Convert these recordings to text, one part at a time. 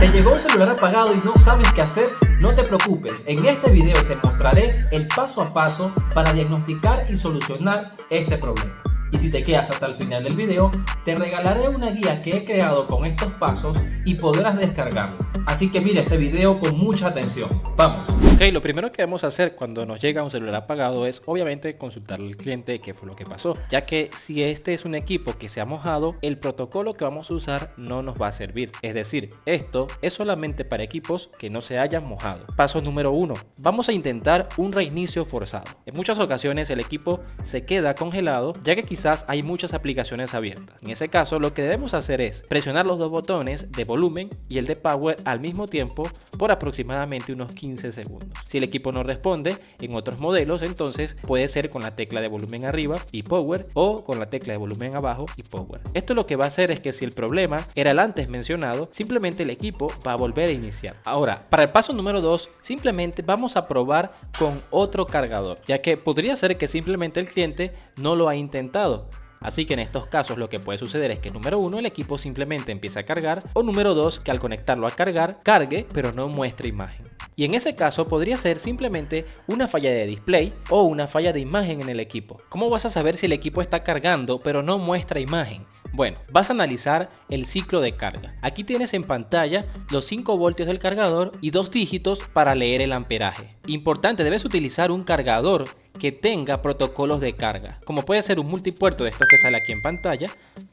¿Te llegó un celular apagado y no sabes qué hacer? No te preocupes, en este video te mostraré el paso a paso para diagnosticar y solucionar este problema. Y si te quedas hasta el final del video, te regalaré una guía que he creado con estos pasos y podrás descargarla. Así que mira este video con mucha atención. ¡Vamos! Ok, lo primero que debemos hacer cuando nos llega un celular apagado es obviamente consultarle al cliente qué fue lo que pasó, ya que si este es un equipo que se ha mojado, el protocolo que vamos a usar no nos va a servir. Es decir, esto es solamente para equipos que no se hayan mojado. Paso número 1. Vamos a intentar un reinicio forzado. En muchas ocasiones el equipo se queda congelado, ya que quizás hay muchas aplicaciones abiertas. En ese caso, lo que debemos hacer es presionar los dos botones de volumen y el de power al mismo tiempo por aproximadamente unos 15 segundos. Si el equipo no responde, en otros modelos entonces puede ser con la tecla de volumen arriba y power, o con la tecla de volumen abajo y power. Esto lo que va a hacer es que si el problema era el antes mencionado, simplemente el equipo va a volver a iniciar. Ahora, para el paso número 2, simplemente vamos a probar con otro cargador, ya que podría ser que simplemente el cliente no lo ha intentado. Así que en estos casos lo que puede suceder es que número 1, el equipo simplemente empieza a cargar, o número 2, que al conectarlo a cargar, cargue pero no muestre imagen. Y en ese caso podría ser simplemente una falla de display o una falla de imagen en el equipo. ¿Cómo vas a saber si el equipo está cargando pero no muestra imagen? Bueno, vas a analizar el ciclo de carga. Aquí tienes en pantalla los 5 voltios del cargador y 2 dígitos para leer el amperaje. Importante, debes utilizar un cargador que tenga protocolos de carga, como puede ser un multipuerto de estos que sale aquí en pantalla,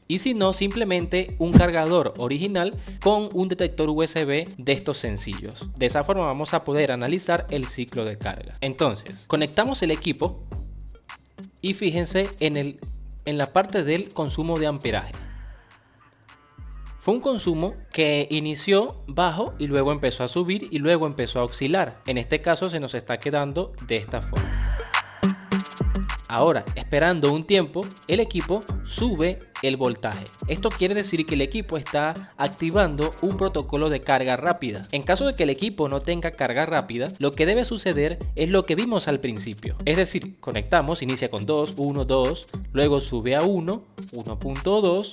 y si no, simplemente un cargador original con un detector USB de estos sencillos. De esa forma vamos a poder analizar el ciclo de carga. Entonces, conectamos el equipo y fíjense en la parte del consumo de amperaje. Fue un consumo que inició bajo y luego empezó a subir y luego empezó a oscilar. En este caso se nos está quedando de esta forma. Ahora, esperando un tiempo, el equipo sube el voltaje. Esto quiere decir que el equipo está activando un protocolo de carga rápida. En caso de que el equipo no tenga carga rápida, lo que debe suceder es lo que vimos al principio. Es decir, conectamos, inicia con 2, 1, 2, luego sube a 1, 1.2,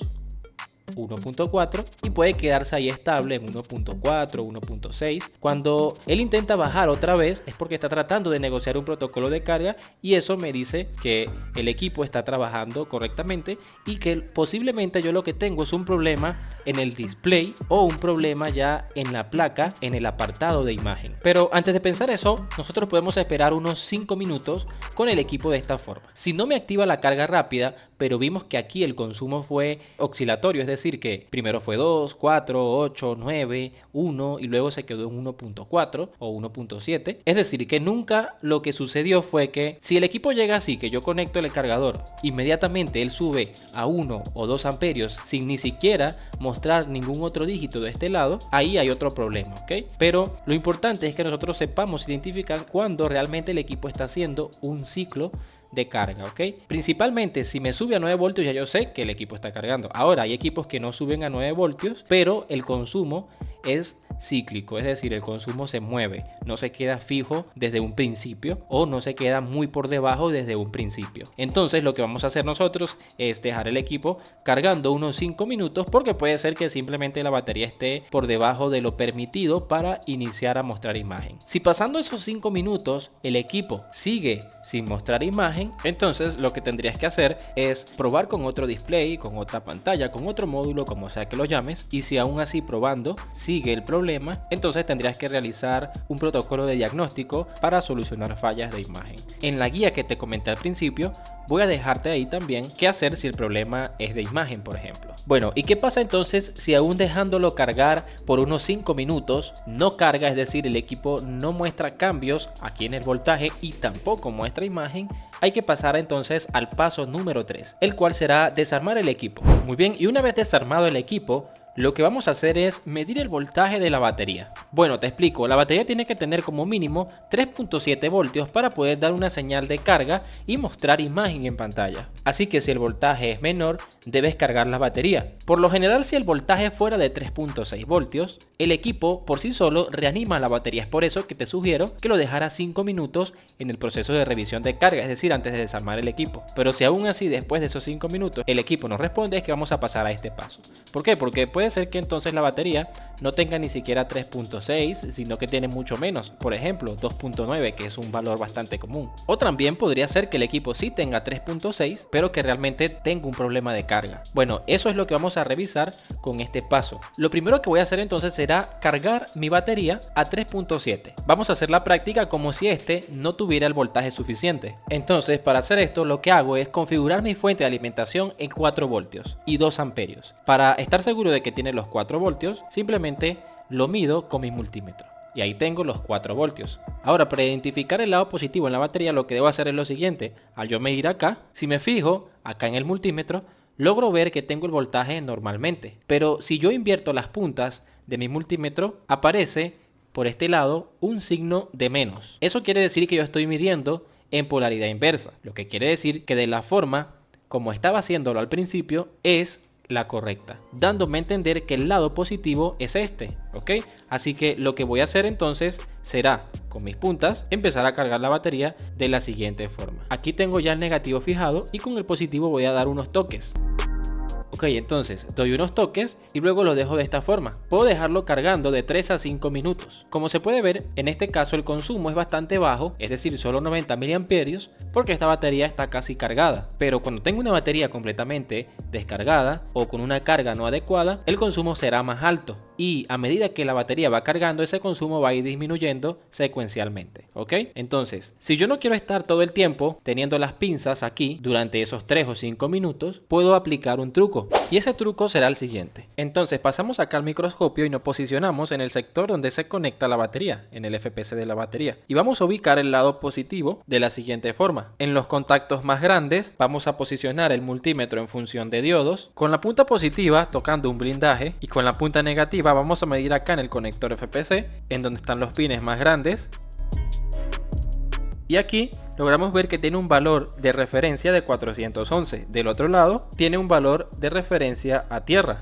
1.4 y puede quedarse ahí estable en 1.4, 1.6. Cuando él intenta bajar otra vez es porque está tratando de negociar un protocolo de carga, y eso me dice que el equipo está trabajando correctamente y que posiblemente yo lo que tengo es un problema en el display o un problema ya en la placa, en el apartado de imagen. Pero antes de pensar eso, nosotros podemos esperar unos 5 minutos con el equipo de esta forma. Si no me activa la carga rápida, pero vimos que aquí el consumo fue oscilatorio, es decir que primero fue 2, 4, 8, 9, 1 y luego se quedó en 1.4 o 1.7. Es decir que nunca lo que sucedió fue que si el equipo llega así, que yo conecto el cargador, inmediatamente él sube a 1 o 2 amperios sin ni siquiera mostrar ningún otro dígito de este lado, ahí hay otro problema, ¿ok? Pero lo importante es que nosotros sepamos identificar cuando realmente el equipo está haciendo un ciclo de carga, ¿ok? Principalmente si me sube a 9 voltios ya yo sé que el equipo está cargando. Ahora hay equipos que no suben a 9 voltios, pero el consumo es cíclico, es decir, el consumo se mueve, no se queda fijo desde un principio o no se queda muy por debajo desde un principio. Entonces lo que vamos a hacer nosotros es dejar el equipo cargando unos 5 minutos, porque puede ser que simplemente la batería esté por debajo de lo permitido para iniciar a mostrar imagen. Si pasando esos 5 minutos el equipo sigue sin mostrar imagen, entonces lo que tendrías que hacer es probar con otro display, con otra pantalla, con otro módulo, como sea que lo llames, y si aún así probando sigue el problema, entonces tendrías que realizar un protocolo de diagnóstico para solucionar fallas de imagen. En la guía que te comenté al principio voy a dejarte ahí también qué hacer si el problema es de imagen, por ejemplo. Bueno, ¿y qué pasa entonces si aún dejándolo cargar por unos 5 minutos no carga? Es decir, el equipo no muestra cambios aquí en el voltaje y tampoco muestra imagen. Hay que pasar entonces al paso número 3, el cual será desarmar el equipo. Muy bien, y una vez desarmado el equipo, lo que vamos a hacer es medir el voltaje de la batería. Bueno, te explico, la batería tiene que tener como mínimo 3.7 voltios para poder dar una señal de carga y mostrar imagen en pantalla. Así que si el voltaje es menor, debes cargar la batería. Por lo general, si el voltaje fuera de 3.6 voltios, el equipo por sí solo reanima la batería. Es por eso que te sugiero que lo dejaras 5 minutos en el proceso de revisión de carga, es decir, antes de desarmar el equipo. Pero si aún así después de esos 5 minutos el equipo no responde, es que vamos a pasar a este paso. ¿Por qué? Porque puede puede ser que entonces la batería no tenga ni siquiera 3.6, sino que tiene mucho menos, por ejemplo 2.9, que es un valor bastante común. O también podría ser que el equipo sí tenga 3.6, pero que realmente tenga un problema de carga. Bueno, eso es lo que vamos a revisar con este paso. Lo primero que voy a hacer entonces será cargar mi batería a 3.7. Vamos a hacer la práctica como si este no tuviera el voltaje suficiente. Entonces, para hacer esto, lo que hago es configurar mi fuente de alimentación en 4 voltios y 2 amperios. Para estar seguro de que tiene los 4 voltios, simplemente lo mido con mi multímetro. Y ahí tengo los 4 voltios. Ahora, para identificar el lado positivo en la batería, lo que debo hacer es lo siguiente. Al yo medir acá, si me fijo acá en el multímetro, logro ver que tengo el voltaje normalmente. Pero si yo invierto las puntas de mi multímetro, aparece por este lado un signo de menos. Eso quiere decir que yo estoy midiendo en polaridad inversa. Lo que quiere decir que de la forma como estaba haciéndolo al principio es la correcta, dándome a entender que el lado positivo es este, ¿ok? Así que lo que voy a hacer entonces será, con mis puntas, empezar a cargar la batería de la siguiente forma. Aquí tengo ya el negativo fijado y con el positivo voy a dar unos toques. Ok, entonces doy unos toques y luego lo dejo de esta forma. Puedo dejarlo cargando de 3 a 5 minutos. Como se puede ver, en este caso el consumo es bastante bajo, es decir, solo 90 mAh, porque esta batería está casi cargada. Pero cuando tengo una batería completamente descargada o con una carga no adecuada, el consumo será más alto. Y a medida que la batería va cargando, ese consumo va a ir disminuyendo secuencialmente, ¿ok? Entonces, si yo no quiero estar todo el tiempo teniendo las pinzas aquí durante esos 3 o 5 minutos, puedo aplicar un truco. Y ese truco será el siguiente. Entonces pasamos acá al microscopio y nos posicionamos en el sector donde se conecta la batería, en el FPC de la batería. Y vamos a ubicar el lado positivo de la siguiente forma. En los contactos más grandes vamos a posicionar el multímetro en función de diodos, con la punta positiva tocando un blindaje y con la punta negativa vamos a medir acá en el conector FPC, en donde están los pines más grandes. Y aquí logramos ver que tiene un valor de referencia de 411. Del otro lado tiene un valor de referencia a tierra.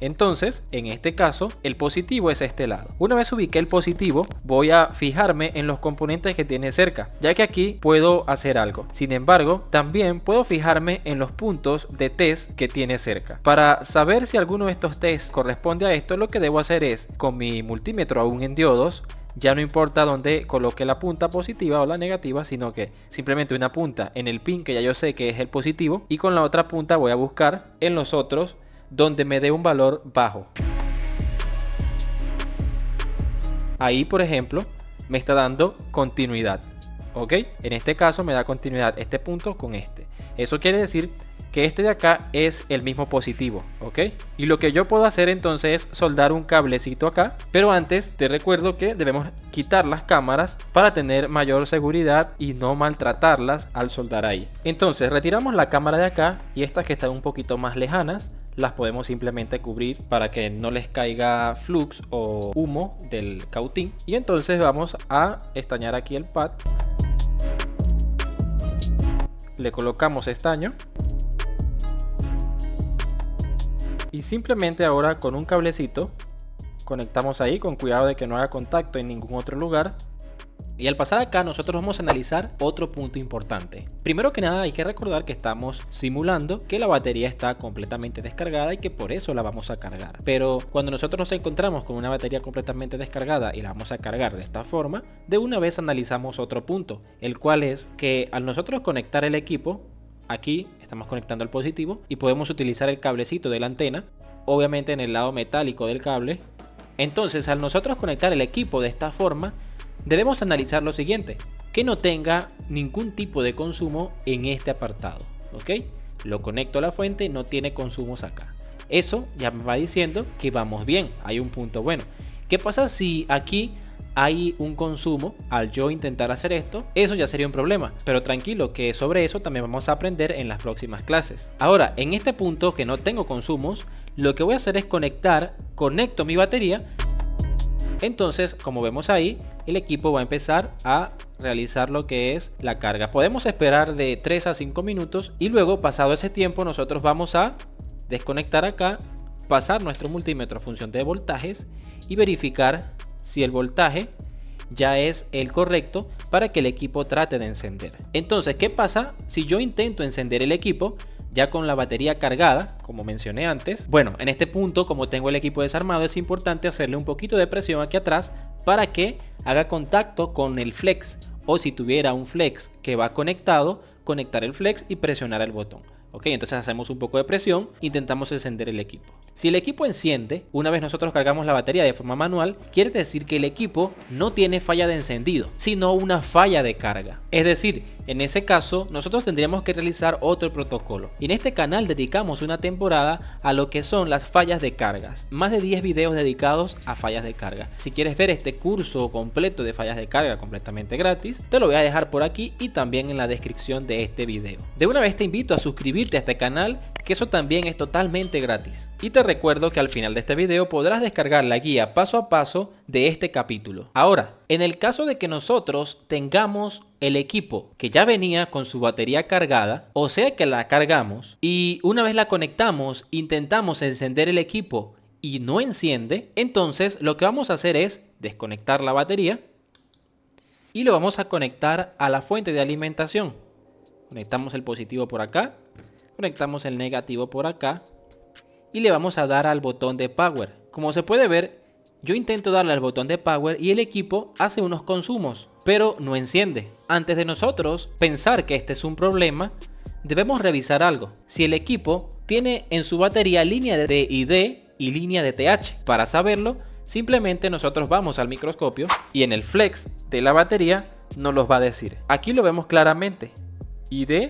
Entonces, en este caso, el positivo es este lado. Una vez ubiqué el positivo, voy a fijarme en los componentes que tiene cerca, ya que aquí puedo hacer algo. Sin embargo, también puedo fijarme en los puntos de test que tiene cerca. Para saber si alguno de estos test corresponde a esto, lo que debo hacer es, con mi multímetro aún en diodos, ya no importa dónde coloque la punta positiva o la negativa, sino que simplemente una punta en el pin que ya yo sé que es el positivo, y con la otra punta voy a buscar en los otros donde me dé un valor bajo. Ahí, por ejemplo, me está dando continuidad, ¿ok? En este caso me da continuidad este punto con este. Eso quiere decir que este de acá es el mismo positivo, ¿ok? Y lo que yo puedo hacer entonces es soldar un cablecito acá, pero antes te recuerdo que debemos quitar las cámaras para tener mayor seguridad y no maltratarlas al soldar ahí. Entonces retiramos la cámara de acá y estas que están un poquito más lejanas las podemos simplemente cubrir para que no les caiga flux o humo del cautín. Y entonces vamos a estañar aquí el pad. Le colocamos estaño. Y simplemente ahora con un cablecito conectamos ahí con cuidado de que no haga contacto en ningún otro lugar. Y al pasar acá nosotros vamos a analizar otro punto importante. Primero que nada hay que recordar que estamos simulando que la batería está completamente descargada y que por eso la vamos a cargar. Pero cuando nosotros nos encontramos con una batería completamente descargada y la vamos a cargar de esta forma, de una vez analizamos otro punto, el cual es que al nosotros conectar el equipo, aquí estamos conectando el positivo y podemos utilizar el cablecito de la antena, obviamente en el lado metálico del cable. Entonces al nosotros conectar el equipo de esta forma, debemos analizar lo siguiente, que no tenga ningún tipo de consumo en este apartado, ¿ok? Lo conecto a la fuente, no tiene consumos acá. Eso ya me va diciendo que vamos bien, hay un punto bueno. ¿Qué pasa si aquí hay un consumo al yo intentar hacer esto? Eso ya sería un problema, pero tranquilo que sobre eso también vamos a aprender en las próximas clases. Ahora, en este punto que no tengo consumos, lo que voy a hacer es conecto mi batería. Entonces, como vemos ahí, el equipo va a empezar a realizar lo que es la carga. Podemos esperar de 3 a 5 minutos y luego, pasado ese tiempo, nosotros vamos a desconectar acá, pasar nuestro multímetro a función de voltajes y verificar si el voltaje ya es el correcto para que el equipo trate de encender. Entonces, ¿qué pasa si yo intento encender el equipo? ya con la batería cargada, como mencioné antes. Bueno, en este punto, como tengo el equipo desarmado, es importante hacerle un poquito de presión aquí atrás para que haga contacto con el flex, o si tuviera un flex que va conectado, conectar el flex y presionar el botón. Ok, entonces hacemos un poco de presión, intentamos encender el equipo. Si el equipo enciende, una vez nosotros cargamos la batería de forma manual, quiere decir que el equipo no tiene falla de encendido, sino una falla de carga. Es decir, en ese caso, nosotros tendríamos que realizar otro protocolo. Y en este canal dedicamos una temporada a lo que son las fallas de cargas. Más de 10 videos dedicados a fallas de carga. Si quieres ver este curso completo de fallas de carga completamente gratis, te lo voy a dejar por aquí y también en la descripción de este video. De una vez te invito a suscribirte a este canal, que eso también es totalmente gratis. Y te recuerdo que al final de este video podrás descargar la guía paso a paso de este capítulo. Ahora, en el caso de que nosotros tengamos el equipo que ya venía con su batería cargada, o sea que la cargamos y una vez la conectamos, intentamos encender el equipo y no enciende, entonces lo que vamos a hacer es desconectar la batería y lo vamos a conectar a la fuente de alimentación. Conectamos el positivo por acá, conectamos el negativo por acá y le vamos a dar al botón de power. Como se puede ver, yo intento darle al botón de power y el equipo hace unos consumos, pero no enciende. Antes de nosotros pensar que este es un problema, debemos revisar algo. Si el equipo tiene en su batería línea de ID y línea de TH. Para saberlo, simplemente nosotros vamos al microscopio y en el flex de la batería nos los va a decir. Aquí lo vemos claramente, ID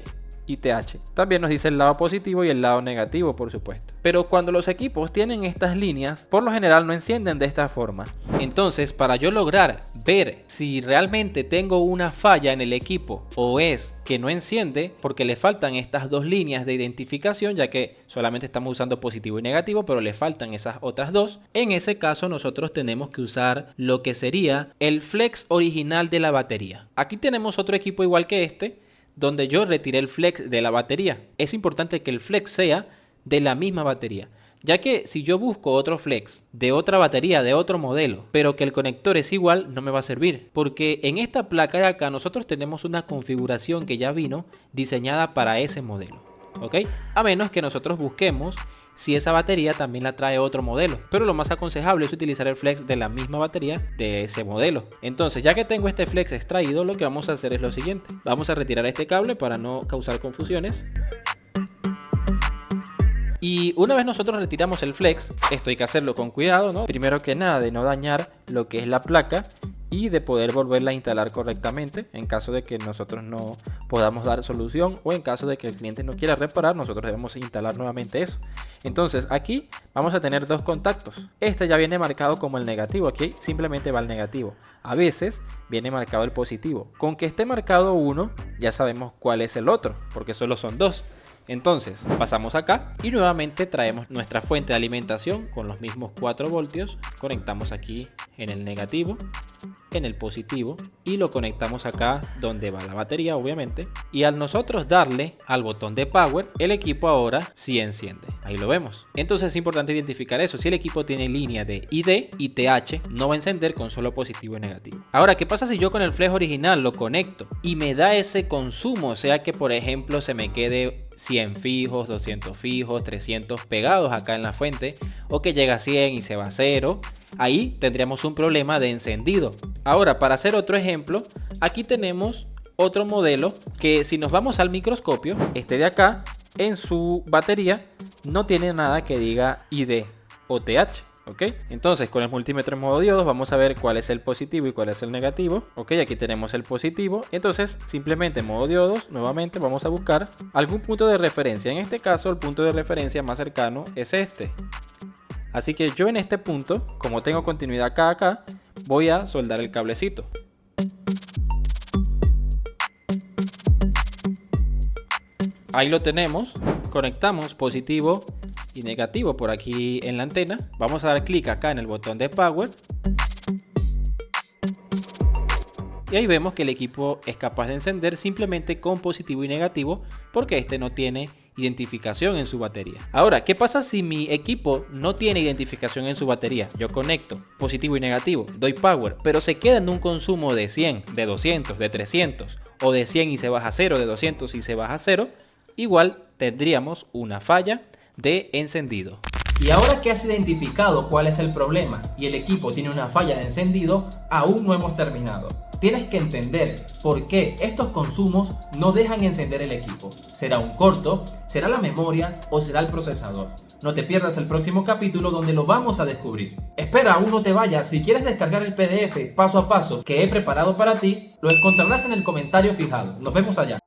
y TH. También nos dice el lado positivo y el lado negativo, por supuesto. Pero cuando los equipos tienen estas líneas, por lo general no encienden de esta forma. Entonces, para yo lograr ver si realmente tengo una falla en el equipo o es que no enciende porque le faltan estas dos líneas de identificación, ya que solamente estamos usando positivo y negativo, pero le faltan esas otras dos, en ese caso nosotros tenemos que usar lo que sería el flex original de la batería. Aquí tenemos otro equipo igual que este, donde yo retiré el flex de la batería. Es importante que el flex sea de la misma batería, ya que si yo busco otro flex de otra batería, de otro modelo, pero que el conector es igual, no me va a servir, porque en esta placa de acá nosotros tenemos una configuración que ya vino diseñada para ese modelo, ¿ok? A menos que nosotros busquemos si esa batería también la trae otro modelo, pero lo más aconsejable es utilizar el flex de la misma batería de ese modelo. Entonces, ya que tengo este flex extraído, lo que vamos a hacer es lo siguiente. Vamos a retirar este cable para no causar confusiones. Y una vez nosotros retiramos el flex, esto hay que hacerlo con cuidado, ¿no? Primero que nada, de no dañar lo que es la placa y de poder volverla a instalar correctamente en caso de que nosotros no podamos dar solución, o en caso de que el cliente no quiera reparar, nosotros debemos instalar nuevamente eso. Entonces aquí vamos a tener dos contactos. Este ya viene marcado como el negativo, aquí simplemente va el negativo. A veces viene marcado el positivo. Con que esté marcado uno ya sabemos cuál es el otro, porque solo son dos. Entonces pasamos acá y nuevamente traemos nuestra fuente de alimentación con los mismos 4 voltios. Conectamos aquí en el negativo, en el positivo y lo conectamos acá donde va la batería, obviamente. Y al nosotros darle al botón de power, el equipo ahora sí enciende. Ahí lo vemos. Entonces es importante identificar eso. Si el equipo tiene línea de ID y TH, no va a encender con solo positivo y negativo. Ahora, ¿qué pasa si yo con el flex original lo conecto y me da ese consumo? O sea que, por ejemplo, se me quede 100 fijos, 200 fijos, 300 pegados acá en la fuente, o que llega a 100 y se va a 0. Ahí tendríamos un problema de encendido. Ahora, para hacer otro ejemplo, aquí tenemos otro modelo que, si nos vamos al microscopio, este de acá, en su batería no tiene nada que diga ID o TH. ¿Ok? Entonces, con el multímetro en modo diodos vamos a ver cuál es el positivo y cuál es el negativo. Ok, aquí tenemos el positivo. Entonces, simplemente en modo diodos, nuevamente vamos a buscar algún punto de referencia. En este caso, el punto de referencia más cercano es este. Así que yo en este punto, como tengo continuidad acá, voy a soldar el cablecito. Ahí lo tenemos. Conectamos positivo y negativo por aquí en la antena. Vamos a dar clic acá en el botón de power y ahí vemos que el equipo es capaz de encender simplemente con positivo y negativo, porque este no tiene identificación en su batería. Ahora, ¿qué pasa si mi equipo no tiene identificación en su batería? Yo conecto positivo y negativo, doy power, pero se queda en un consumo de 100, de 200, de 300, o de 100 y se baja a 0, de 200 y se baja a 0. igual tendríamos una falla de encendido. Y ahora que has identificado cuál es el problema y el equipo tiene una falla de encendido, aún no hemos terminado. Tienes que entender por qué estos consumos no dejan encender el equipo. ¿Será un corto? ¿Será la memoria? ¿O será el procesador? No te pierdas el próximo capítulo donde lo vamos a descubrir. Espera, aún no te vayas. Si quieres descargar el PDF paso a paso que he preparado para ti, lo encontrarás en el comentario fijado. Nos vemos allá.